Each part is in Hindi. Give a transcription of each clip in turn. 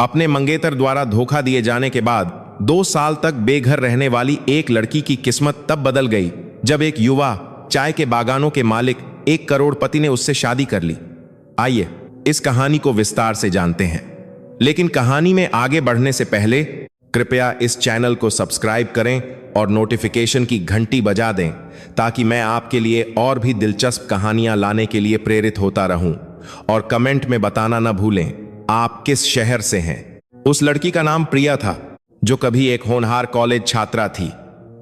अपने मंगेतर द्वारा धोखा दिए जाने के बाद 2 साल तक बेघर रहने वाली एक लड़की की किस्मत तब बदल गई जब एक युवा चाय के बागानों के मालिक 1 करोड़पति ने उससे शादी कर ली। आइए इस कहानी को विस्तार से जानते हैं, लेकिन कहानी में आगे बढ़ने से पहले कृपया इस चैनल को सब्सक्राइब करें और नोटिफिकेशन की घंटी बजा दें ताकि मैं आपके लिए और भी दिलचस्प कहानियां लाने के लिए प्रेरित होता रहूं। और कमेंट में बताना न भूलें आप किस शहर से हैं। उस लड़की का नाम प्रिया था, जो कभी एक होनहार कॉलेज छात्रा थी।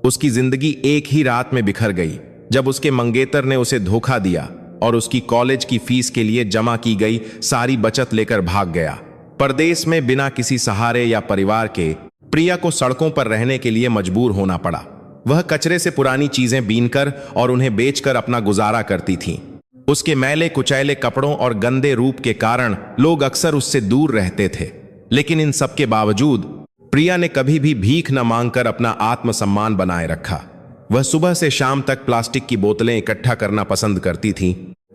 उसकी जिंदगी एक ही रात में बिखर गई जब उसके मंगेतर ने उसे धोखा दिया और उसकी कॉलेज की फीस के लिए जमा की गई सारी बचत लेकर भाग गया। परदेश में बिना किसी सहारे या परिवार के प्रिया को सड़कों पर रहने के लिए मजबूर होना पड़ा। वह कचरे से पुरानी चीजें बीनकर और उन्हें बेचकर अपना गुजारा करती थीं। उसके मैले कुचैले कपड़ों और गंदे रूप के कारण लोग अक्सर उससे दूर रहते थे, लेकिन इन सब के बावजूद प्रिया ने कभी भी भीख न मांगकर अपना आत्मसम्मान बनाए रखा। वह सुबह से शाम तक प्लास्टिक की बोतलें इकट्ठा करना पसंद करती थी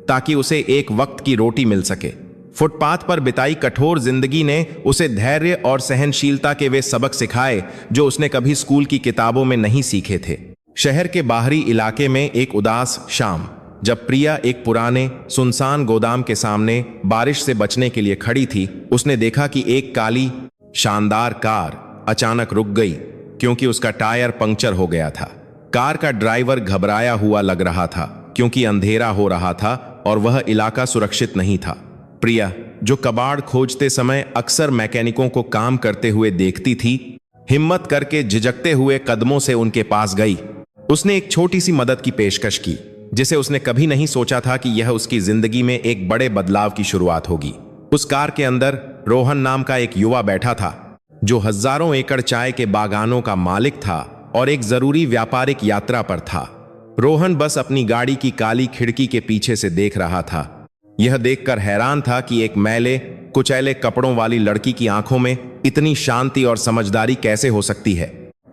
ताकि उसे एक वक्त की रोटी मिल सके। फुटपाथ पर बिताई कठोर जिंदगी ने उसे धैर्य और सहनशीलता के वे सबक सिखाए जो उसने कभी स्कूल की किताबों में नहीं सीखे थे। शहर के बाहरी इलाके में एक उदास शाम, जब प्रिया एक पुराने सुनसान गोदाम के सामने बारिश से बचने के लिए खड़ी थी, उसने देखा कि एक काली शानदार कार अचानक रुक गई क्योंकि उसका टायर पंक्चर हो गया था। कार का ड्राइवर घबराया हुआ लग रहा था क्योंकि अंधेरा हो रहा था और वह इलाका सुरक्षित नहीं था। प्रिया, जो कबाड़ खोजते समय अक्सर मैकेनिकों को काम करते हुए देखती थी, हिम्मत करके झिझकते हुए कदमों से उनके पास गई। उसने एक छोटी सी मदद की पेशकश की जिसे उसने कभी नहीं सोचा था कि यह उसकी जिंदगी में एक बड़े बदलाव की शुरुआत होगी। उस कार के अंदर रोहन नाम का एक युवा बैठा था जो हजारों एकड़ चाय के बागानों का मालिक था और एक जरूरी व्यापारिक यात्रा पर था। रोहन बस अपनी गाड़ी की काली खिड़की के पीछे से देख रहा था। यह देखकर हैरान था कि एक मैले कुचैले कपड़ों वाली लड़की की आंखों में इतनी शांति और समझदारी कैसे हो सकती है।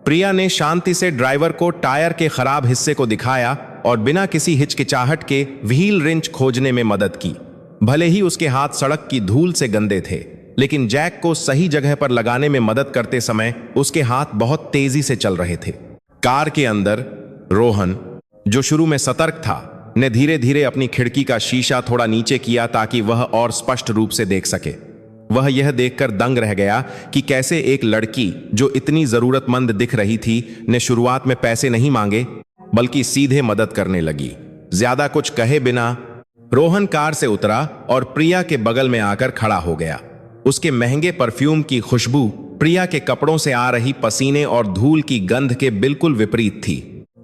प्रिया ने शांति से ड्राइवर को टायर के खराब हिस्से को दिखाया और बिना किसी हिचकिचाहट के व्हील रिंच खोजने में मदद की। भले ही उसके हाथ सड़क की धूल से गंदे थे, लेकिन जैक को सही जगह पर लगाने में मदद करते समय उसके हाथ बहुत तेजी से चल रहे थे। कार के अंदर रोहन, जो शुरू में सतर्क था, ने धीरे धीरे अपनी खिड़की का शीशा थोड़ा नीचे किया ताकि वह और स्पष्ट रूप से देख सके। वह यह देखकर दंग रह गया कि कैसे एक लड़की जो इतनी जरूरतमंद दिख रही थी ने शुरुआत में पैसे नहीं मांगे बल्कि सीधे मदद करने लगी। ज्यादा कुछ कहे बिना रोहन कार से उतरा और प्रिया के बगल में आकर खड़ा हो गया। उसके महंगे परफ्यूम की खुशबू प्रिया के कपड़ों से आ रही पसीने और धूल की गंध के बिल्कुल विपरीत थी।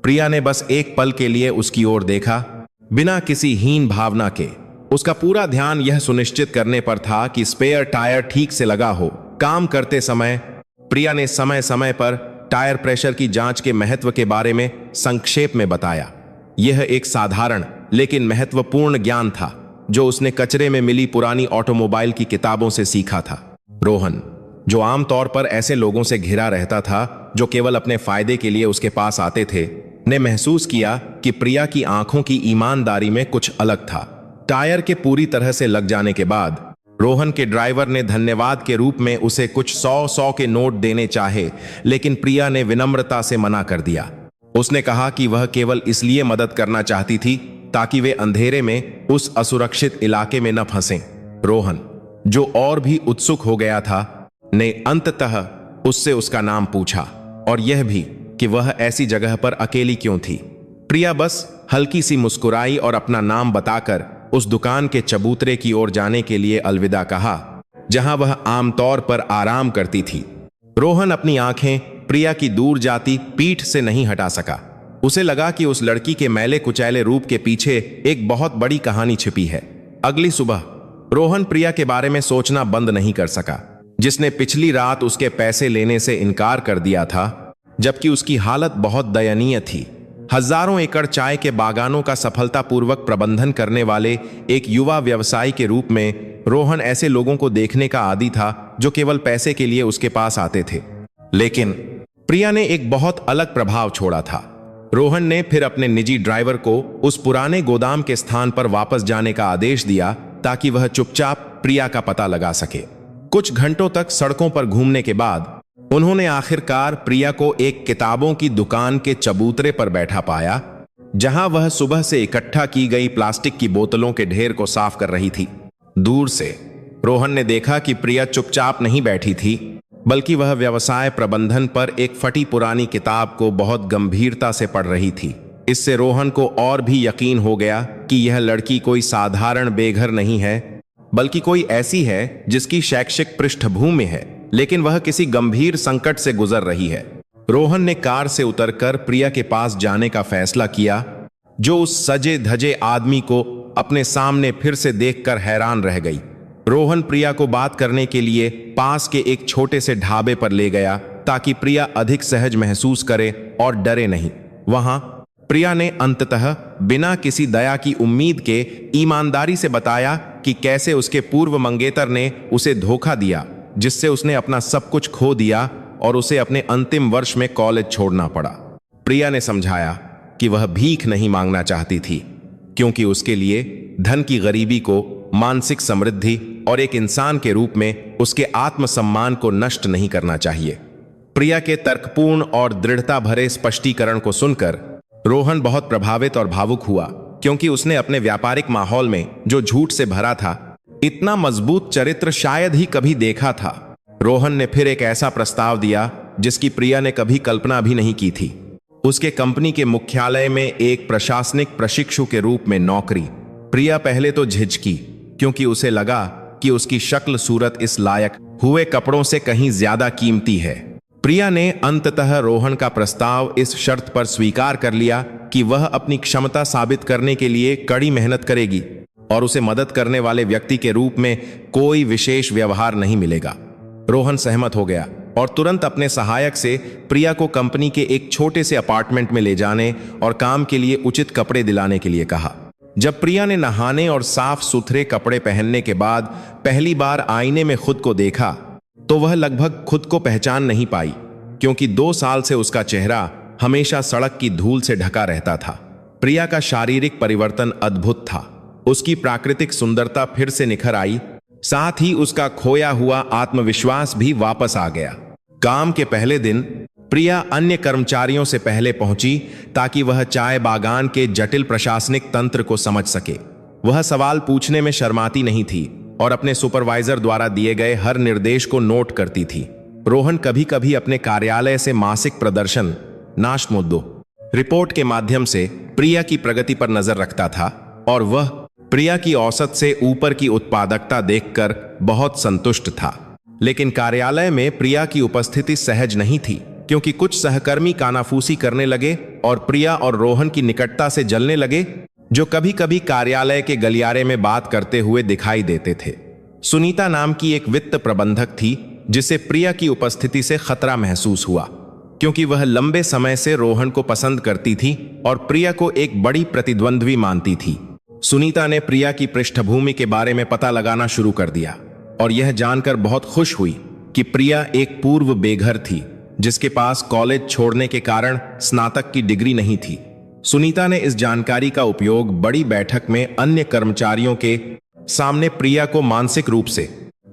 प्रिया ने बस एक पल के लिए उसकी ओर देखा, बिना किसी हीन भावना के। उसका पूरा ध्यान यह सुनिश्चित करने पर था कि स्पेयर टायर ठीक से लगा हो। काम करते समय प्रिया ने समय समय पर टायर प्रेशर की जांच के महत्व के बारे में संक्षेप में बताया। यह एक साधारण लेकिन महत्वपूर्ण ज्ञान था जो उसने कचरे में मिली पुरानी ऑटोमोबाइल की किताबों से सीखा था। रोहन, जो आमतौर पर ऐसे लोगों से घिरा रहता था जो केवल अपने फायदे के लिए उसके पास आते थे, ने महसूस किया कि प्रिया की आंखों की ईमानदारी में कुछ अलग था। टायर के पूरी तरह से लग जाने के बाद रोहन के ड्राइवर ने धन्यवाद के रूप में उसे कुछ 100 के नोट देने चाहे, लेकिन प्रिया ने विनम्रता से मना कर दिया। उसने कहा कि वह केवल इसलिए मदद करना चाहती थी ताकि वे अंधेरे में उस असुरक्षित इलाके में न फंसें। रोहन, जो और भी उत्सुक हो गया था, ने अंततः उससे उसका नाम पूछा और यह भी कि वह ऐसी जगह पर अकेली क्यों थी। प्रिया बस हल्की सी मुस्कुराई और अपना नाम बताकर उस दुकान के चबूतरे की ओर जाने के लिए अलविदा कहा जहां वह आमतौर पर आराम करती थी। रोहन अपनी आंखें प्रिया की दूर जाती पीठ से नहीं हटा सका। उसे लगा कि उस लड़की के मैले कुचैले रूप के पीछे एक बहुत बड़ी कहानी छिपी है। अगली सुबह रोहन प्रिया के बारे में सोचना बंद नहीं कर सका, जिसने पिछली रात उसके पैसे लेने से इनकार कर दिया था जबकि उसकी हालत बहुत दयनीय थी। हजारों एकड़ चाय के बागानों का सफलतापूर्वक प्रबंधन करने वाले एक युवा व्यवसायी के रूप में रोहन ऐसे लोगों को देखने का आदी था जो केवल पैसे के लिए उसके पास आते थे। लेकिन प्रिया ने एक बहुत अलग प्रभाव छोड़ा था। रोहन ने फिर अपने निजी ड्राइवर को उस पुराने गोदाम के स्थान पर वापस जाने का आदेश दिया ताकि वह चुपचाप प्रिया का पता लगा सके। कुछ घंटों तक सड़कों पर घूमने के बाद उन्होंने आखिरकार प्रिया को एक किताबों की दुकान के चबूतरे पर बैठा पाया, जहां वह सुबह से इकट्ठा की गई प्लास्टिक की बोतलों के ढेर को साफ कर रही थी। दूर से रोहन ने देखा कि प्रिया चुपचाप नहीं बैठी थी, बल्कि वह व्यवसाय प्रबंधन पर एक फटी पुरानी किताब को बहुत गंभीरता से पढ़ रही थी। इससे रोहन को और भी यकीन हो गया कि यह लड़की कोई साधारण बेघर नहीं है, बल्कि कोई ऐसी है जिसकी शैक्षिक पृष्ठभूमि है, लेकिन वह किसी गंभीर संकट से गुजर रही है। रोहन ने कार से उतरकर प्रिया के पास जाने का फैसला किया, जो उस सजे धजे आदमी को अपने सामने फिर से देखकर हैरान रह गई। रोहन प्रिया को बात करने के लिए पास के एक छोटे से ढाबे पर ले गया, ताकि प्रिया अधिक सहज महसूस करे और डरे नहीं। वहां प्रिया ने अंततः बिना किसी दया की उम्मीद के ईमानदारी से बताया कि कैसे उसके पूर्व मंगेतर ने उसे धोखा दिया, जिससे उसने अपना सब कुछ खो दिया और उसे अपने अंतिम वर्ष में कॉलेज छोड़ना पड़ा। प्रिया ने समझाया कि वह भीख नहीं मांगना चाहती थी, क्योंकि उसके लिए धन की गरीबी को मानसिक समृद्धि और एक इंसान के रूप में उसके आत्मसम्मान को नष्ट नहीं करना चाहिए। प्रिया के तर्कपूर्ण और दृढ़ता भरे स्पष्टीकरण को सुनकर रोहन बहुत प्रभावित और भावुक हुआ, क्योंकि उसने अपने व्यापारिक माहौल में जो झूठ से भरा था, इतना मजबूत चरित्र शायद ही कभी देखा था। रोहन ने फिर एक ऐसा प्रस्ताव दिया जिसकी प्रिया ने कभी कल्पना भी नहीं की थी। उसके कंपनी के मुख्यालय में एक प्रशासनिक प्रशिक्षु के रूप में नौकरी। प्रिया पहले तो झिझकी, क्योंकि उसे लगा कि उसकी शक्ल सूरत इस लायक हुए कपड़ों से कहीं ज्यादा कीमती है। प्रिया ने अंततः रोहन का प्रस्ताव इस शर्त पर स्वीकार कर लिया कि वह अपनी क्षमता साबित करने के लिए कड़ी मेहनत करेगी और उसे मदद करने वाले व्यक्ति के रूप में कोई विशेष व्यवहार नहीं मिलेगा। रोहन सहमत हो गया और तुरंत अपने सहायक से प्रिया को कंपनी के एक छोटे से अपार्टमेंट में ले जाने और काम के लिए उचित कपड़े दिलाने के लिए कहा। जब प्रिया ने नहाने और साफ सुथरे कपड़े पहनने के बाद पहली बार आईने में खुद को देखा, तो वह लगभग खुद को पहचान नहीं पाई, क्योंकि 2 साल से उसका चेहरा हमेशा सड़क की धूल से ढका रहता था। प्रिया का शारीरिक परिवर्तन अद्भुत था। उसकी प्राकृतिक सुंदरता फिर से निखर आई, साथ ही उसका खोया हुआ आत्मविश्वास भी वापस आ गया। काम के पहले दिन प्रिया अन्य कर्मचारियों से पहले पहुंची, ताकि वह चाय बागान के जटिल प्रशासनिक तंत्र को समझ सके। वह सवाल पूछने में शर्माती नहीं थी और अपने सुपरवाइजर द्वारा दिए गए हर निर्देश को नोट करती थी। रोहन कभी कभी अपने कार्यालय से मासिक प्रदर्शन नाश्त मुद्दों रिपोर्ट के माध्यम से प्रिया की प्रगति पर नजर रखता था, और वह प्रिया की औसत से ऊपर की उत्पादकता देखकर बहुत संतुष्ट था। लेकिन कार्यालय में प्रिया की उपस्थिति सहज नहीं थी, क्योंकि कुछ सहकर्मी कानाफूसी करने लगे और प्रिया और रोहन की निकटता से जलने लगे, जो कभी कभी कार्यालय के गलियारे में बात करते हुए दिखाई देते थे। सुनीता नाम की एक वित्त प्रबंधक थी, जिसे प्रिया की उपस्थिति से खतरा महसूस हुआ, क्योंकि वह लंबे समय से रोहन को पसंद करती थी और प्रिया को एक बड़ी प्रतिद्वंद्वी मानती थी। सुनीता ने प्रिया की पृष्ठभूमि के बारे में पता लगाना शुरू कर दिया और यह जानकर बहुत खुश हुई कि प्रिया एक पूर्व बेघर थी, जिसके पास कॉलेज छोड़ने के कारण स्नातक की डिग्री नहीं थी। सुनीता ने इस जानकारी का उपयोग बड़ी बैठक में अन्य कर्मचारियों के सामने प्रिया को मानसिक रूप से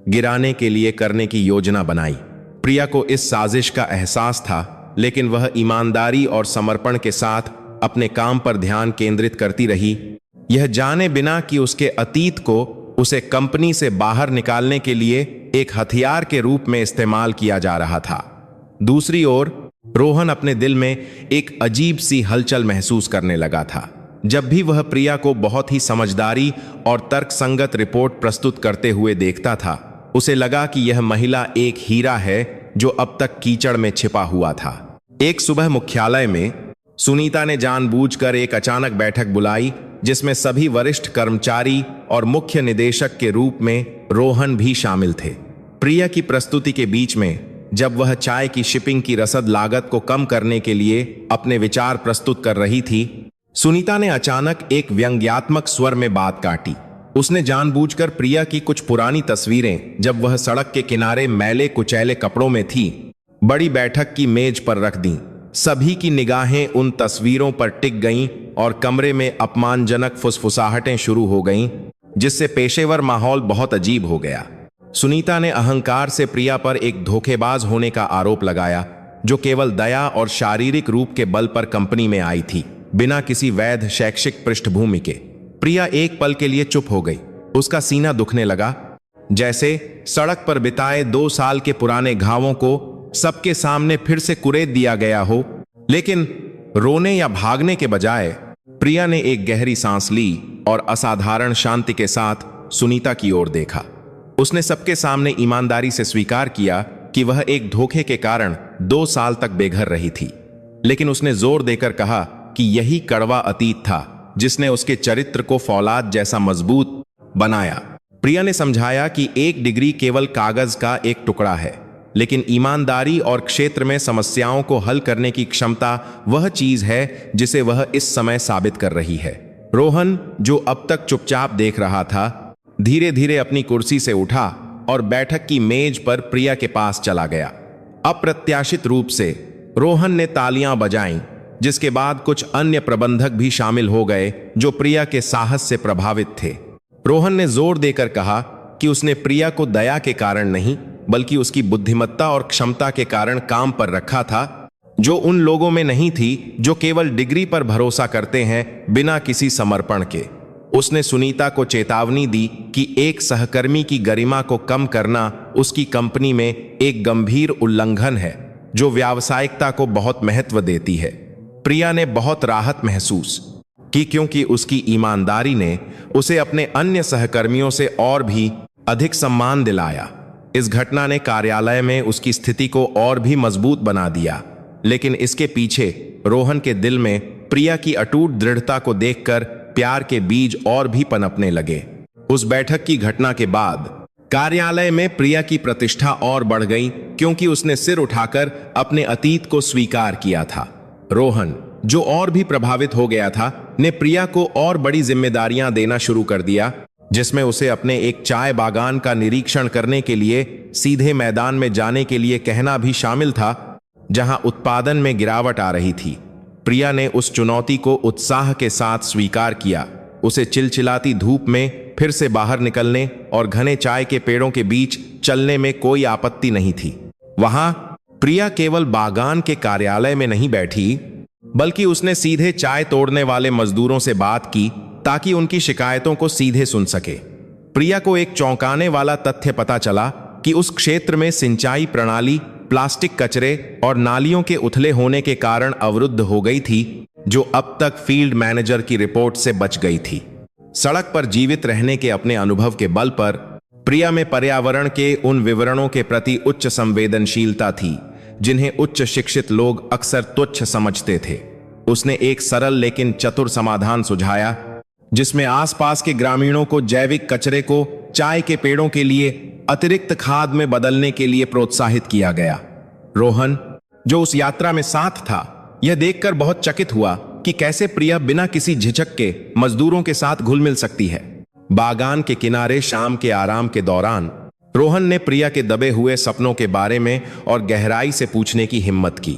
गिराने के लिए करने की योजना बनाई। प्रिया को इस साजिश का एहसास था, लेकिन वह ईमानदारी और समर्पण के साथ अपने काम पर ध्यान केंद्रित करती रही, यह जाने बिना कि उसके अतीत को उसे कंपनी से बाहर निकालने के लिए एक हथियार के रूप में इस्तेमाल किया जा रहा था। दूसरी ओर रोहन अपने दिल में एक अजीब सी हलचल महसूस करने लगा था। जब भी वह प्रिया को बहुत ही समझदारी और तर्कसंगत रिपोर्ट प्रस्तुत करते हुए देखता था, उसे लगा कि यह महिला एक हीरा है जो अब तक कीचड़ में छिपा हुआ था। एक सुबह मुख्यालय में सुनीता ने जानबूझकर एक अचानक बैठक बुलाई, जिसमें सभी वरिष्ठ कर्मचारी और मुख्य निदेशक के रूप में रोहन भी शामिल थे। प्रिया की प्रस्तुति के बीच में जब वह चाय की शिपिंग की रसद लागत को कम करने के लिए अपने विचार प्रस्तुत कर रही थी, सुनीता ने अचानक एक व्यंग्यात्मक स्वर में बात काटी। उसने जानबूझकर प्रिया की कुछ पुरानी तस्वीरें, जब वह सड़क के किनारे मैले कुचैले कपड़ों में थी, बड़ी बैठक की मेज पर रख दी। सभी की निगाहें उन तस्वीरों पर टिक गईं और कमरे में अपमानजनक फुसफुसाहटें शुरू हो गईं, जिससे पेशेवर माहौल बहुत अजीब हो गया। सुनीता ने अहंकार से प्रिया पर एक धोखेबाज होने का आरोप लगाया, जो केवल दया और शारीरिक रूप के बल पर कंपनी में आई थी, बिना किसी वैध शैक्षिक पृष्ठभूमि के। प्रिया एक पल के लिए चुप हो गई। उसका सीना दुखने लगा, जैसे सड़क पर बिताए 2 साल के पुराने घावों को सबके सामने फिर से कुरेद दिया गया हो। लेकिन रोने या भागने के बजाय प्रिया ने एक गहरी सांस ली और असाधारण शांति के साथ सुनीता की ओर देखा। उसने सबके सामने ईमानदारी से स्वीकार किया कि वह एक धोखे के कारण 2 साल तक बेघर रही थी, लेकिन उसने जोर देकर कहा कि यही कड़वा अतीत था जिसने उसके चरित्र को फौलाद जैसा मजबूत बनाया। प्रिया ने समझाया कि एक डिग्री केवल कागज का एक टुकड़ा है, लेकिन ईमानदारी और क्षेत्र में समस्याओं को हल करने की क्षमता वह चीज है जिसे वह इस समय साबित कर रही है। रोहन, जो अब तक चुपचाप देख रहा था, धीरे धीरे अपनी कुर्सी से उठा और बैठक की मेज पर प्रिया के पास चला गया। अप्रत्याशित रूप से रोहन ने तालियां बजाईं, जिसके बाद कुछ अन्य प्रबंधक भी शामिल हो गए जो प्रिया के साहस से प्रभावित थे। रोहन ने जोर देकर कहा कि उसने प्रिया को दया के कारण नहीं, बल्कि उसकी बुद्धिमत्ता और क्षमता के कारण काम पर रखा था, जो उन लोगों में नहीं थी जो केवल डिग्री पर भरोसा करते हैं बिना किसी समर्पण के। उसने सुनीता को चेतावनी दी कि एक सहकर्मी की गरिमा को कम करना उसकी कंपनी में एक गंभीर उल्लंघन है, जो व्यावसायिकता को बहुत महत्व देती है। प्रिया ने बहुत राहत महसूस की, क्योंकि उसकी ईमानदारी ने उसे अपने अन्य सहकर्मियों से और भी अधिक सम्मान दिलाया। इस घटना ने कार्यालय में उसकी स्थिति को और भी मजबूत बना दिया, लेकिन इसके पीछे रोहन के दिल में प्रिया की अटूट दृढ़ता को देखकर प्यार के बीज और भी पनपने लगे। उस बैठक की घटना के बाद कार्यालय में प्रिया की प्रतिष्ठा और बढ़ गई, क्योंकि उसने सिर उठाकर अपने अतीत को स्वीकार किया था। रोहन, जो और भी प्रभावित हो गया था, ने प्रिया को और बड़ी जिम्मेदारियां देना शुरू कर दिया, जिसमें उसे अपने एक चाय बागान का निरीक्षण करने के लिए सीधे मैदान में जाने के लिए कहना भी शामिल था, जहां उत्पादन में गिरावट आ रही थी। प्रिया ने उस चुनौती को उत्साह के साथ स्वीकार किया। उसे चिलचिलाती धूप में फिर से बाहर निकलने और घने चाय के पेड़ों के बीच चलने में कोई आपत्ति नहीं थी। वहां प्रिया केवल बागान के कार्यालय में नहीं बैठी, बल्कि उसने सीधे चाय तोड़ने वाले मजदूरों से बात की, ताकि उनकी शिकायतों को सीधे सुन सके। प्रिया को एक चौंकाने वाला तथ्य पता चला कि उस क्षेत्र में सिंचाई प्रणाली प्लास्टिक कचरे और नालियों के उथले होने के कारण अवरुद्ध हो गई थी, जो अब तक फील्ड मैनेजर की रिपोर्ट से बच गई थी। सड़क पर जीवित रहने के अपने अनुभव के बल पर प्रिया में पर्यावरण के उन विवरणों के प्रति उच्च संवेदनशीलता थी, जिन्हें उच्च शिक्षित लोग अक्सर तुच्छ समझते थे। उसने एक सरल लेकिन चतुर समाधान सुझाया, जिसमें आसपास के ग्रामीणों को जैविक कचरे को चाय के पेड़ों के लिए अतिरिक्त खाद में बदलने के लिए प्रोत्साहित किया गया। रोहन, जो उस यात्रा में साथ था, यह देखकर बहुत चकित हुआ कि कैसे प्रिया बिना किसी झिझक के मजदूरों के साथ घुल मिल सकती है। बागान के किनारे शाम के आराम के दौरान रोहन ने प्रिया के दबे हुए सपनों के बारे में और गहराई से पूछने की हिम्मत की।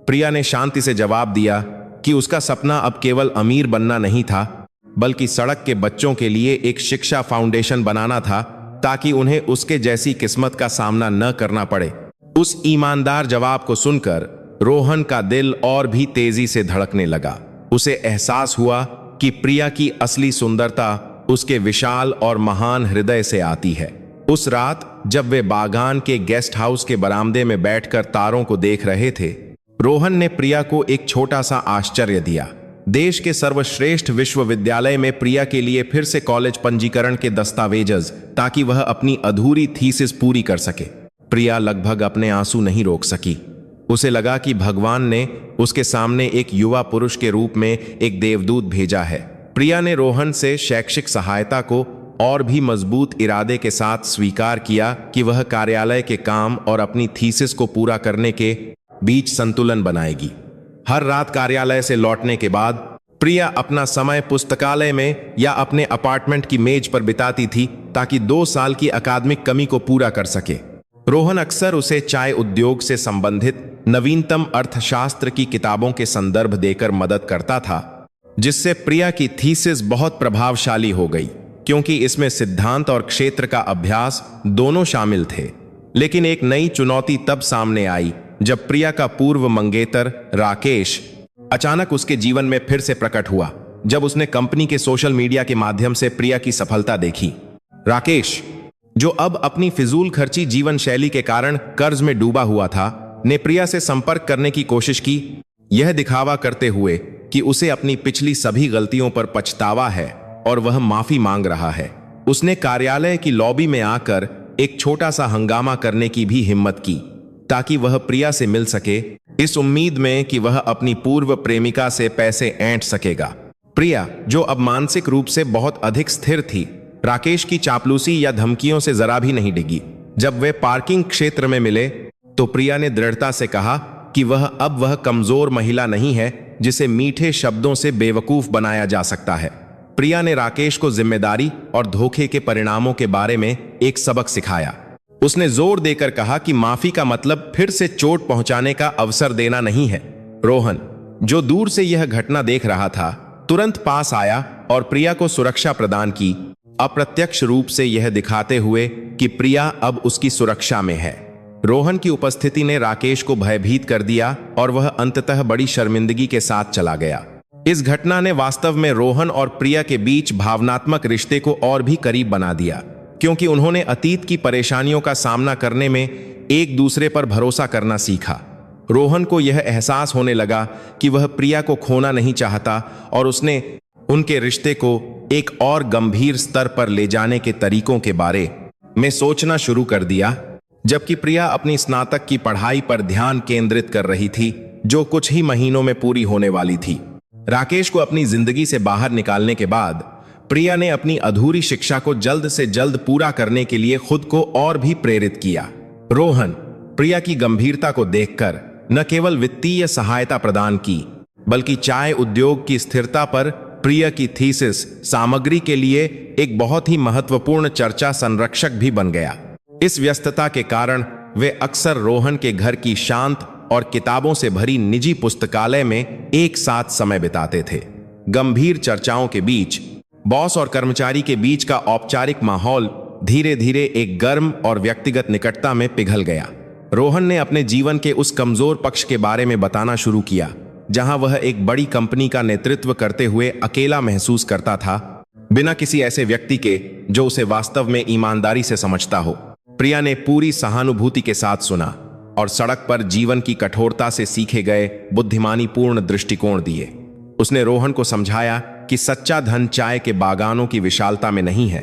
प्रिया ने शांति से जवाब दिया कि उसका सपना अब केवल अमीर बनना नहीं था, बल्कि सड़क के बच्चों के लिए एक शिक्षा फाउंडेशन बनाना था, ताकि उन्हें उसके जैसी किस्मत का सामना न करना पड़े। उस ईमानदार जवाब को सुनकर रोहन का दिल और भी तेजी से धड़कने लगा। उसे एहसास हुआ कि प्रिया की असली सुंदरता उसके विशाल और महान हृदय से आती है। उस रात जब वे बागान के गेस्ट हाउस के बरामदे में बैठकर तारों को देख रहे थे, रोहन ने प्रिया को एक छोटा सा आश्चर्य दिया। देश के सर्वश्रेष्ठ विश्वविद्यालय में प्रिया के लिए फिर से कॉलेज पंजीकरण के दस्तावेज, ताकि वह अपनी अधूरी थीसिस पूरी कर सके। प्रिया लगभग अपने आंसू नहीं रोक सकी। उसे लगा कि भगवान ने उसके सामने एक युवा पुरुष के रूप में एक देवदूत भेजा है। प्रिया ने रोहन से शैक्षिक सहायता को और भी मजबूत इरादे के साथ स्वीकार किया कि वह कार्यालय के काम और अपनी थीसिस को पूरा करने के बीच संतुलन बनाएगी। हर रात कार्यालय से लौटने के बाद प्रिया अपना समय पुस्तकालय में या अपने अपार्टमेंट की मेज पर बिताती थी, ताकि 2 साल की अकादमिक कमी को पूरा कर सके। रोहन अक्सर उसे चाय उद्योग से संबंधित नवीनतम अर्थशास्त्र की किताबों के संदर्भ देकर मदद करता था, जिससे प्रिया की थीसिस बहुत प्रभावशाली हो गई, क्योंकि इसमें सिद्धांत और क्षेत्र का अभ्यास दोनों शामिल थे। लेकिन एक नई चुनौती तब सामने आई जब प्रिया का पूर्व मंगेतर राकेश अचानक उसके जीवन में फिर से प्रकट हुआ, जब उसने कंपनी के सोशल मीडिया के माध्यम से प्रिया की सफलता देखी। राकेश, जो अब अपनी फिजूल खर्ची जीवन शैली के कारण कर्ज में डूबा हुआ था, ने प्रिया से संपर्क करने की कोशिश की, यह दिखावा करते हुए कि उसे अपनी पिछली सभी गलतियों पर पछतावा है और वह माफी मांग रहा है। उसने कार्यालय की लॉबी में आकर एक छोटा सा हंगामा करने की भी हिम्मत की ताकि वह प्रिया से मिल सके, इस उम्मीद में कि वह अपनी पूर्व प्रेमिका से पैसे ऐंठ सकेगा। प्रिया, जो अब मानसिक रूप से बहुत अधिक स्थिर थी, राकेश की चापलूसी या धमकियों से जरा भी नहीं डिगी। जब वे पार्किंग क्षेत्र में मिले तो प्रिया ने दृढ़ता से कहा कि वह कमजोर महिला नहीं है जिसे मीठे शब्दों से बेवकूफ बनाया जा सकता है। प्रिया ने राकेश को जिम्मेदारी और धोखे के परिणामों के बारे में एक सबक सिखाया। उसने जोर देकर कहा कि माफी का मतलब फिर से चोट पहुंचाने का अवसर देना नहीं है। रोहन, जो दूर से यह घटना देख रहा था, तुरंत पास आया और प्रिया को सुरक्षा प्रदान की, अप्रत्यक्ष रूप से यह दिखाते हुए कि प्रिया अब उसकी सुरक्षा में है। रोहन की उपस्थिति ने राकेश को भयभीत कर दिया और वह अंततः बड़ी शर्मिंदगी के साथ चला गया। इस घटना ने वास्तव में रोहन और प्रिया के बीच भावनात्मक रिश्ते को और भी करीब बना दिया, क्योंकि उन्होंने अतीत की परेशानियों का सामना करने में एक दूसरे पर भरोसा करना सीखा। रोहन को यह एहसास होने लगा कि वह प्रिया को खोना नहीं चाहता और उसने उनके रिश्ते को एक और गंभीर स्तर पर ले जाने के तरीकों के बारे में सोचना शुरू कर दिया। जबकि प्रिया अपनी स्नातक की पढ़ाई पर ध्यान केंद्रित कर रही थी, जो कुछ ही महीनों में पूरी होने वाली थी। राकेश को अपनी जिंदगी से बाहर निकालने के बाद प्रिया ने अपनी अधूरी शिक्षा को जल्द से जल्द पूरा करने के लिए खुद को और भी प्रेरित किया। रोहन, प्रिया की गंभीरता को देखकर न केवल वित्तीय सहायता प्रदान की, बल्कि चाय उद्योग की स्थिरता पर प्रिया की थीसिस सामग्री के लिए एक बहुत ही महत्वपूर्ण चर्चा संरक्षक भी बन गया। इस व्यस्तता के कारण वे अक्सर रोहन के घर की शांत और किताबों से भरी निजी पुस्तकालय में एक साथ समय बिताते थे। गंभीर चर्चाओं के बीच बॉस और कर्मचारी के बीच का औपचारिक माहौल धीरे धीरे एक गर्म और व्यक्तिगत निकटता में पिघल गया। रोहन ने अपने जीवन के उस कमजोर पक्ष के बारे में बताना शुरू किया, जहां वह एक बड़ी कंपनी का नेतृत्व करते हुए अकेला महसूस करता था, बिना किसी ऐसे व्यक्ति के जो उसे वास्तव में ईमानदारी से समझता हो। प्रिया ने पूरी सहानुभूति के साथ सुना और सड़क पर जीवन की कठोरता से सीखे गए बुद्धिमानीपूर्ण दृष्टिकोण दिए। उसने रोहन को समझाया कि सच्चा धन चाय के बागानों की विशालता में नहीं है,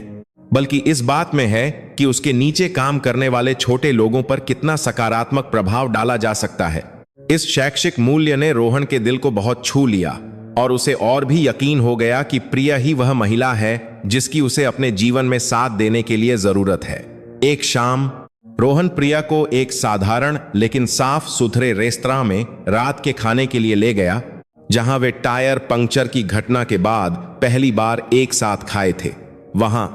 बल्कि इस बात में है कि उसके नीचे काम करने वाले छोटे लोगों पर कितना सकारात्मक प्रभाव डाला जा सकता है। इस शैक्षिक मूल्य ने रोहन के दिल को बहुत छू लिया और उसे और भी यकीन हो गया कि प्रिया ही वह महिला है जिसकी उसे अपने जीवन में साथ देने के लिए जरूरत है। एक शाम रोहन प्रिया को एक साधारण लेकिन साफ सुथरे रेस्तरां में रात के खाने के लिए ले गया, जहां वे टायर पंक्चर की घटना के बाद पहली बार एक साथ खाए थे। वहां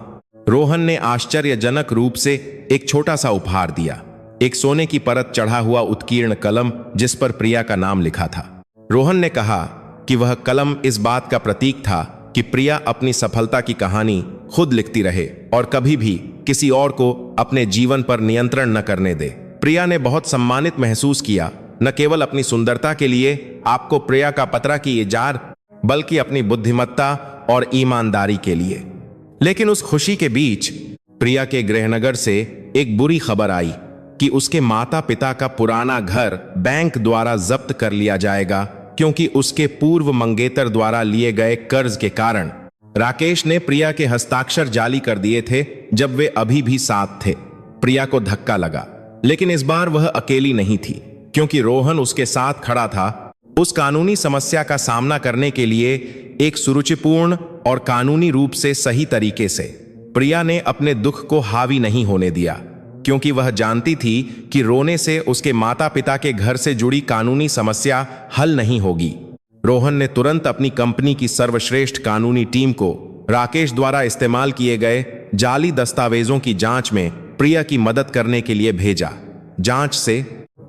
रोहन ने आश्चर्यजनक रूप से एक छोटा सा उपहार दिया, एक सोने की परत चढ़ा हुआ उत्कीर्ण कलम जिस पर प्रिया का नाम लिखा था। रोहन ने कहा कि वह कलम इस बात का प्रतीक था कि प्रिया अपनी सफलता की कहानी खुद लिखती रहे और कभी भी किसी और को अपने जीवन पर नियंत्रण न करने दे। प्रिया ने बहुत सम्मानित महसूस किया, न केवल अपनी सुंदरता के लिए आपको प्रिया का पत्रा की ये जार, बल्कि अपनी बुद्धिमत्ता और ईमानदारी के लिए। लेकिन उस खुशी के बीच प्रिया के गृहनगर से एक बुरी खबर आई कि उसके माता पिता का पुराना घर बैंक द्वारा जब्त कर लिया जाएगा, क्योंकि उसके पूर्व मंगेतर द्वारा लिए गए कर्ज के कारण राकेश ने प्रिया के हस्ताक्षर जाली कर दिए थे जब वे अभी भी साथ थे। प्रिया को धक्का लगा, लेकिन इस बार वह अकेली नहीं थी, क्योंकि रोहन उसके साथ खड़ा था, उस कानूनी समस्या का सामना करने के लिए एक सुरुचिपूर्ण और कानूनी रूप से सही तरीके से। प्रिया ने अपने दुख को हावी नहीं होने दिया, क्योंकि वह जानती थी कि रोने से उसके माता पिता के घर से जुड़ी कानूनी समस्या हल नहीं होगी। रोहन ने तुरंत अपनी कंपनी की सर्वश्रेष्ठ कानूनी टीम को राकेश द्वारा इस्तेमाल किए गए जाली दस्तावेजों की जांच में प्रिया की मदद करने के लिए भेजा। जांच से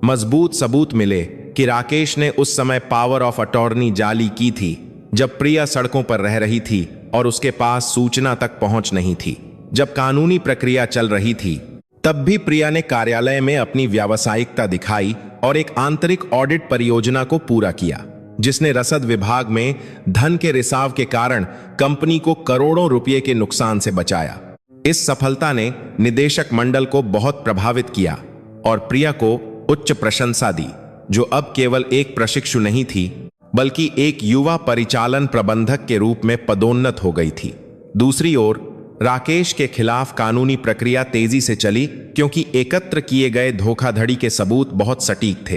मजबूत सबूत मिले कि राकेश ने उस समय पावर ऑफ अटॉर्नी जाली की थी जब प्रिया सड़कों पर रह रही थी और उसके पास सूचना तक पहुंच नहीं थी। जब कानूनी प्रक्रिया चल रही थी तब भी प्रिया ने कार्यालय में अपनी व्यावसायिकता दिखाई और एक आंतरिक ऑडिट परियोजना को पूरा किया, जिसने रसद विभाग में धन के रिसाव के कारण कंपनी को करोड़ों रुपए के नुकसान से बचाया। इस सफलता ने निदेशक मंडल को बहुत प्रभावित किया और प्रिया को उच्च प्रशंसा दी, जो अब केवल एक प्रशिक्षु नहीं थी बल्कि एक युवा परिचालन प्रबंधक के रूप में पदोन्नत हो गई थी। दूसरी ओर राकेश के खिलाफ कानूनी प्रक्रिया तेजी से चली, क्योंकि एकत्र किए गए धोखाधड़ी के सबूत बहुत सटीक थे।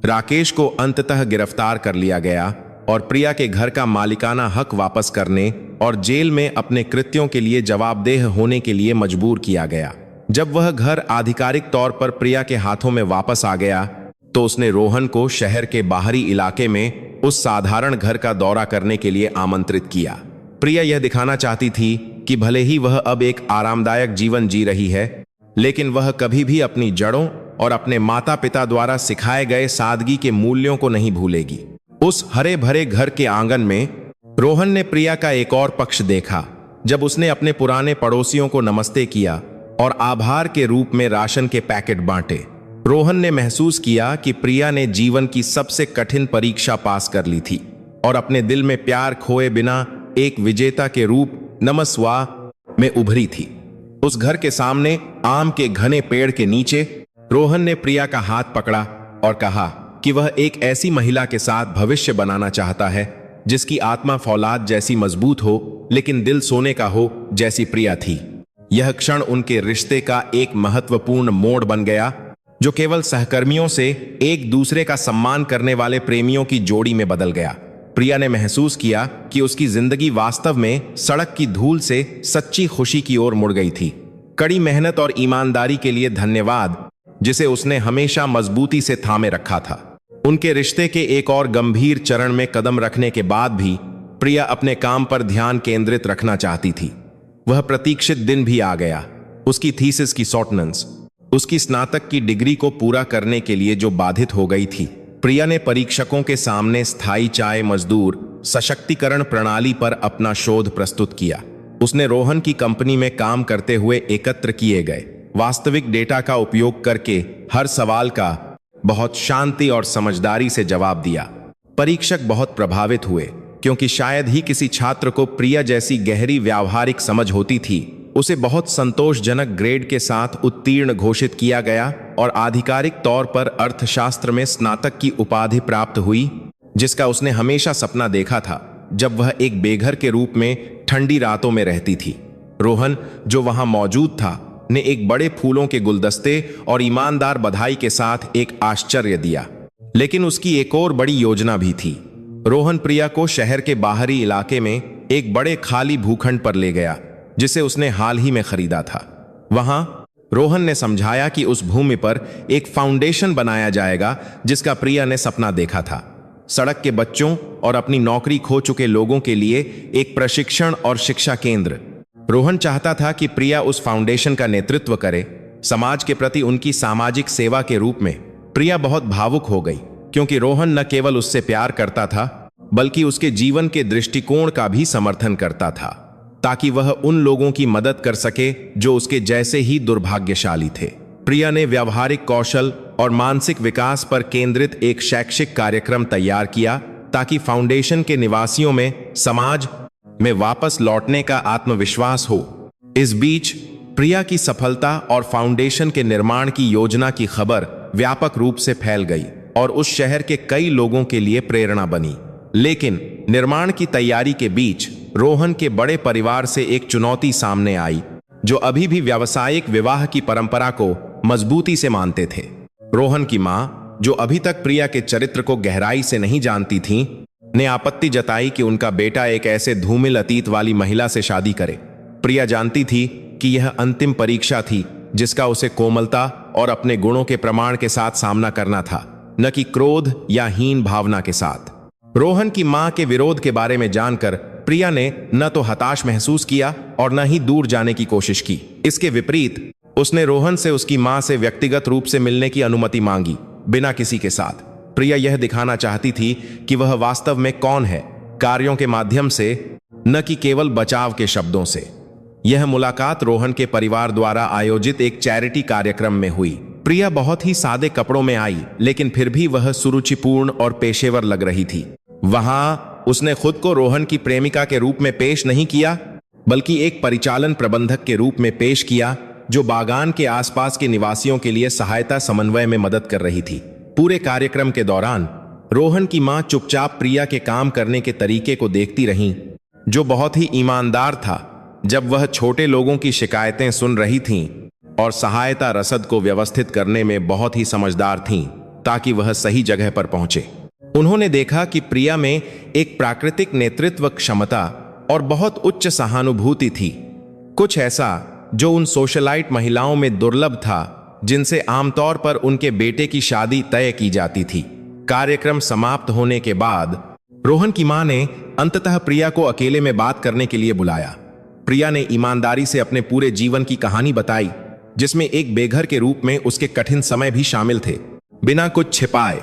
राकेश को अंततः गिरफ्तार कर लिया गया और प्रिया के घर का मालिकाना हक वापस करने और जेल में अपने कृत्यों के लिए जवाबदेह होने के लिए मजबूर किया गया। जब वह घर आधिकारिक तौर पर प्रिया के हाथों में वापस आ गया तो उसने रोहन को शहर के बाहरी इलाके में उस साधारण घर का दौरा करने के लिए आमंत्रित किया। प्रिया यह दिखाना चाहती थी कि भले ही वह अब एक आरामदायक जीवन जी रही है, लेकिन वह कभी भी अपनी जड़ों और अपने माता पिता द्वारा सिखाए गए सादगी के मूल्यों को नहीं भूलेगी। उस हरे भरे घर के आंगन में रोहन ने प्रिया का एक और पक्ष देखा, जब उसने अपने पुराने पड़ोसियों को नमस्ते किया और आभार के रूप में राशन के पैकेट बांटे। रोहन ने महसूस किया कि प्रिया ने जीवन की सबसे कठिन परीक्षा पास कर ली थी और अपने दिल में प्यार खोए बिना एक विजेता के रूप नमस्वा में उभरी थी। उस घर के सामने आम के घने पेड़ के नीचे रोहन ने प्रिया का हाथ पकड़ा और कहा कि वह एक ऐसी महिला के साथ भविष्य बनाना चाहता है जिसकी आत्मा फौलाद जैसी मजबूत हो लेकिन दिल सोने का हो, जैसी प्रिया थी। यह क्षण उनके रिश्ते का एक महत्वपूर्ण मोड़ बन गया, जो केवल सहकर्मियों से एक दूसरे का सम्मान करने वाले प्रेमियों की जोड़ी में बदल गया। प्रिया ने महसूस किया कि उसकी जिंदगी वास्तव में सड़क की धूल से सच्ची खुशी की ओर मुड़ गई थी। कड़ी मेहनत और ईमानदारी के लिए धन्यवाद, जिसे उसने हमेशा मजबूती से थामे रखा था। उनके रिश्ते के एक और गंभीर चरण में कदम रखने के बाद भी प्रिया अपने काम पर ध्यान केंद्रित रखना चाहती थी। वह प्रतीक्षित दिन भी आ गया। उसकी थीसिस की सॉर्टनेंस, उसकी स्नातक की डिग्री को पूरा करने के लिए जो बाधित हो गई थी। प्रिया ने परीक्षकों के सामने स्थायी चाय मजदूर सशक्तिकरण प्रणाली पर अपना शोध प्रस्तुत किया। उसने रोहन की कंपनी में काम करते हुए एकत्र किए गए वास्तविक डेटा का उपयोग करके हर सवाल का बहुत शांति और समझदारी से जवाब दिया। परीक्षक बहुत प्रभावित हुए, क्योंकि शायद ही किसी छात्र को प्रिया जैसी गहरी व्यावहारिक समझ होती थी। उसे बहुत संतोषजनक ग्रेड के साथ उत्तीर्ण घोषित किया गया और आधिकारिक तौर पर अर्थशास्त्र में स्नातक की उपाधि प्राप्त हुई, जिसका उसने हमेशा सपना देखा था जब वह एक बेघर के रूप में ठंडी रातों में रहती थी। रोहन, जो वहां मौजूद था, ने एक बड़े फूलों के गुलदस्ते और ईमानदार बधाई के साथ एक आश्चर्य दिया। लेकिन उसकी एक और बड़ी योजना भी थी। रोहन प्रिया को शहर के बाहरी इलाके में एक बड़े खाली भूखंड पर ले गया, जिसे उसने हाल ही में खरीदा था। वहां रोहन ने समझाया कि उस भूमि पर एक फाउंडेशन बनाया जाएगा जिसका प्रिया ने सपना देखा था। सड़क के बच्चों और अपनी नौकरी खो चुके लोगों के लिए एक प्रशिक्षण और शिक्षा केंद्र। रोहन चाहता था कि प्रिया उस फाउंडेशन का नेतृत्व करे, समाज के प्रति उनकी सामाजिक सेवा के रूप में। प्रिया बहुत भावुक हो गई, क्योंकि रोहन न केवल उससे प्यार करता था बल्कि उसके जीवन के दृष्टिकोण का भी समर्थन करता था, ताकि वह उन लोगों की मदद कर सके जो उसके जैसे ही दुर्भाग्यशाली थे। प्रिया ने व्यावहारिक कौशल और मानसिक विकास पर केंद्रित एक शैक्षिक कार्यक्रम तैयार किया, ताकि फाउंडेशन के निवासियों में समाज में वापस लौटने का आत्मविश्वास हो। इस बीच प्रिया की सफलता और फाउंडेशन के निर्माण की योजना की खबर व्यापक रूप से फैल गई और उस शहर के कई लोगों के लिए प्रेरणा बनी। लेकिन निर्माण की तैयारी के बीच रोहन के बड़े परिवार से एक चुनौती सामने आई, जो अभी भी व्यावसायिक विवाह की परंपरा को मजबूती से मानते थे। रोहन की मां, जो अभी तक प्रिया के चरित्र को गहराई से नहीं जानती थीं, ने आपत्ति जताई कि उनका बेटा एक ऐसे धूमिल अतीत वाली महिला से शादी करे। प्रिया जानती थी कि यह अंतिम परीक्षा थी जिसका उसे कोमलता और अपने गुणों के प्रमाण के साथ सामना करना था, न कि क्रोध या हीन भावना के साथ। रोहन की मां के विरोध के बारे में जानकर प्रिया ने न तो हताश महसूस किया और न ही दूर जाने की कोशिश की। इसके विपरीत उसने रोहन से उसकी मां से व्यक्तिगत रूप से मिलने की अनुमति मांगी, बिना किसी के साथ। प्रिया यह दिखाना चाहती थी कि वह वास्तव में कौन है। कार्यों के माध्यम से न कि केवल बचाव के शब्दों से। यह मुलाकात रोहन के परिवार द्वारा आयोजित एक चैरिटी कार्यक्रम में हुई। प्रिया बहुत ही सादे कपड़ों में आई, लेकिन फिर भी वह सुरुचिपूर्ण और पेशेवर लग रही थी। वहां उसने खुद को रोहन की प्रेमिका के रूप में पेश नहीं किया, बल्कि एक परिचालन प्रबंधक के रूप में पेश किया जो बागान के आसपास के निवासियों के लिए सहायता समन्वय में मदद कर रही थी। पूरे कार्यक्रम के दौरान रोहन की मां चुपचाप प्रिया के काम करने के तरीके को देखती रहीं, जो बहुत ही ईमानदार था। जब वह छोटे लोगों की शिकायतें सुन रही थीं और सहायता रसद को व्यवस्थित करने में बहुत ही समझदार थीं, ताकि वह सही जगह पर पहुंचे। उन्होंने देखा कि प्रिया में एक प्राकृतिक नेतृत्व क्षमता और बहुत उच्च सहानुभूति थी, कुछ ऐसा जो उन सोशलाइट महिलाओं में दुर्लभ था जिनसे आमतौर पर उनके बेटे की शादी तय की जाती थी। कार्यक्रम समाप्त होने के बाद रोहन की मां ने अंततः प्रिया को अकेले में बात करने के लिए बुलाया। प्रिया ने ईमानदारी से अपने पूरे जीवन की कहानी बताई, जिसमें एक बेघर के रूप में उसके कठिन समय भी शामिल थे। बिना कुछ छिपाए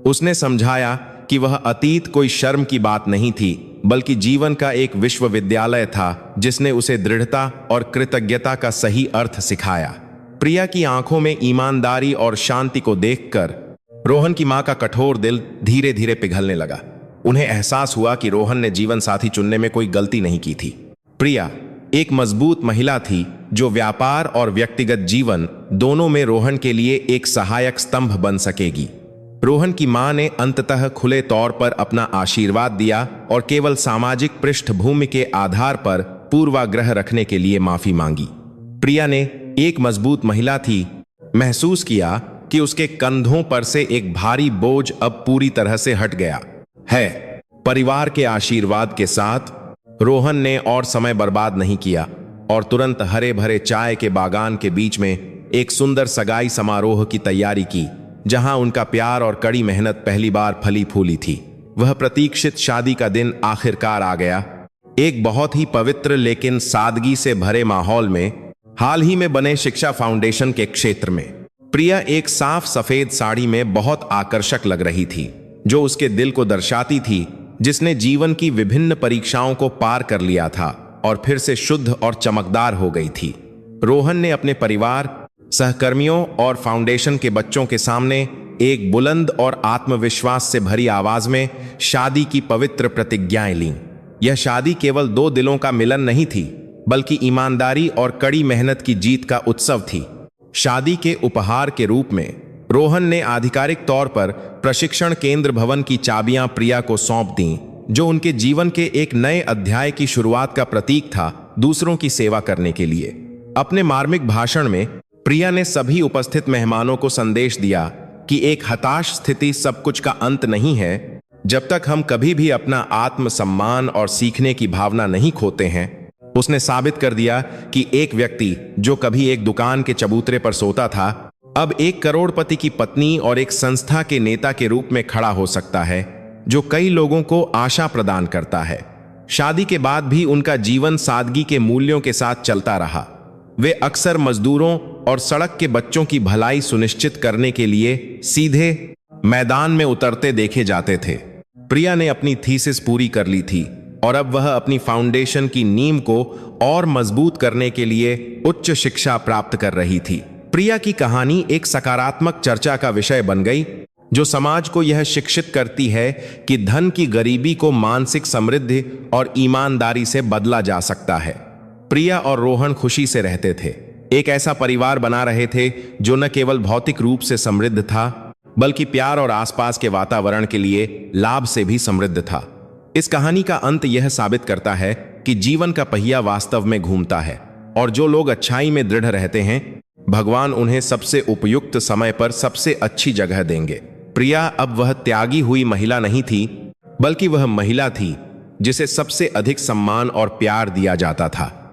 उसने समझाया कि वह अतीत कोई शर्म की बात नहीं थी, बल्कि जीवन का एक विश्वविद्यालय था जिसने उसे दृढ़ता और कृतज्ञता का सही अर्थ सिखाया। प्रिया की आंखों में ईमानदारी और शांति को देखकर रोहन की मां का कठोर दिल धीरे धीरे पिघलने लगा। उन्हें एहसास हुआ कि रोहन ने जीवन साथी चुनने में कोई गलती नहीं की थी। प्रिया एक मजबूत महिला थी जो व्यापार और व्यक्तिगत जीवन दोनों में रोहन के लिए एक सहायक स्तंभ बन सकेगी। रोहन की मां ने अंततः खुले तौर पर अपना आशीर्वाद दिया और केवल सामाजिक पृष्ठभूमि के आधार पर पूर्वाग्रह रखने के लिए माफी मांगी। प्रिया ने एक मजबूत महिला थी महसूस किया कि उसके कंधों पर से एक भारी बोझ अब पूरी तरह से हट गया है। परिवार के आशीर्वाद के साथ रोहन ने और समय बर्बाद नहीं किया और तुरंत हरे भरे चाय के बागान के बीच में एक सुंदर सगाई समारोह की तैयारी की, जहां उनका प्यार और कड़ी मेहनत पहली बार फली फूली थी। वह प्रतीक्षित शादी का दिन आखिरकार आ गया, एक बहुत ही पवित्र लेकिन सादगी से भरे माहौल में, हाल ही में बने शिक्षा फाउंडेशन के क्षेत्र में। प्रिया एक साफ सफेद साड़ी में बहुत आकर्षक लग रही थी, जो उसके दिल को दर्शाती थी, जिसने जीवन की विभिन्न परीक्षाओं को पार कर लिया था और फिर से शुद्ध और चमकदार हो गई थी। रोहन ने अपने परिवार, सहकर्मियों और फाउंडेशन के बच्चों के सामने एक बुलंद और आत्मविश्वास से भरी आवाज में शादी की पवित्र प्रतिज्ञाएं लीं। यह शादी केवल दो दिलों का मिलन नहीं थी, बल्कि ईमानदारी और कड़ी मेहनत की जीत का उत्सव थी। शादी के उपहार के रूप में रोहन ने आधिकारिक तौर पर प्रशिक्षण केंद्र भवन की चाबियां प्रिया को सौंप दीं, जो उनके जीवन के एक नए अध्याय की शुरुआत का प्रतीक था, दूसरों की सेवा करने के लिए। अपने मार्मिक भाषण में प्रिया ने सभी उपस्थित मेहमानों को संदेश दिया कि एक हताश स्थिति सब कुछ का अंत नहीं है। जब तक हम कभी भी अपना आत्मसम्मान और सीखने की भावना नहीं खोते हैं। उसने साबित कर दिया कि एक व्यक्ति जो कभी एक दुकान के चबूतरे पर सोता था, अब एक करोड़पति की पत्नी और एक संस्था के नेता के रूप में खड़ा हो सकता है, जो कई लोगों को आशा प्रदान करता है। शादी के बाद भी उनका जीवन सादगी के मूल्यों के साथ चलता रहा। वे अक्सर मजदूरों और सड़क के बच्चों की भलाई सुनिश्चित करने के लिए सीधे मैदान में उतरते देखे जाते थे। प्रिया ने अपनी थीसिस पूरी कर ली थी और अब वह अपनी फाउंडेशन की नींव को और मजबूत करने के लिए उच्च शिक्षा प्राप्त कर रही थी। प्रिया की कहानी एक सकारात्मक चर्चा का विषय बन गई, जो समाज को यह शिक्षित करती है कि धन की गरीबी को मानसिक समृद्धि और ईमानदारी से बदला जा सकता है। प्रिया और रोहन खुशी से रहते थे, एक ऐसा परिवार बना रहे थे जो न केवल भौतिक रूप से समृद्ध था, बल्कि प्यार और आसपास के वातावरण के लिए लाभ से भी समृद्ध था। इस कहानी का अंत यह साबित करता है कि जीवन का पहिया वास्तव में घूमता है और जो लोग अच्छाई में दृढ़ रहते हैं, भगवान उन्हें सबसे उपयुक्त समय पर सबसे अच्छी जगह देंगे। प्रिया अब वह त्यागी हुई महिला नहीं थी, बल्कि वह महिला थी जिसे सबसे अधिक सम्मान और प्यार दिया जाता था।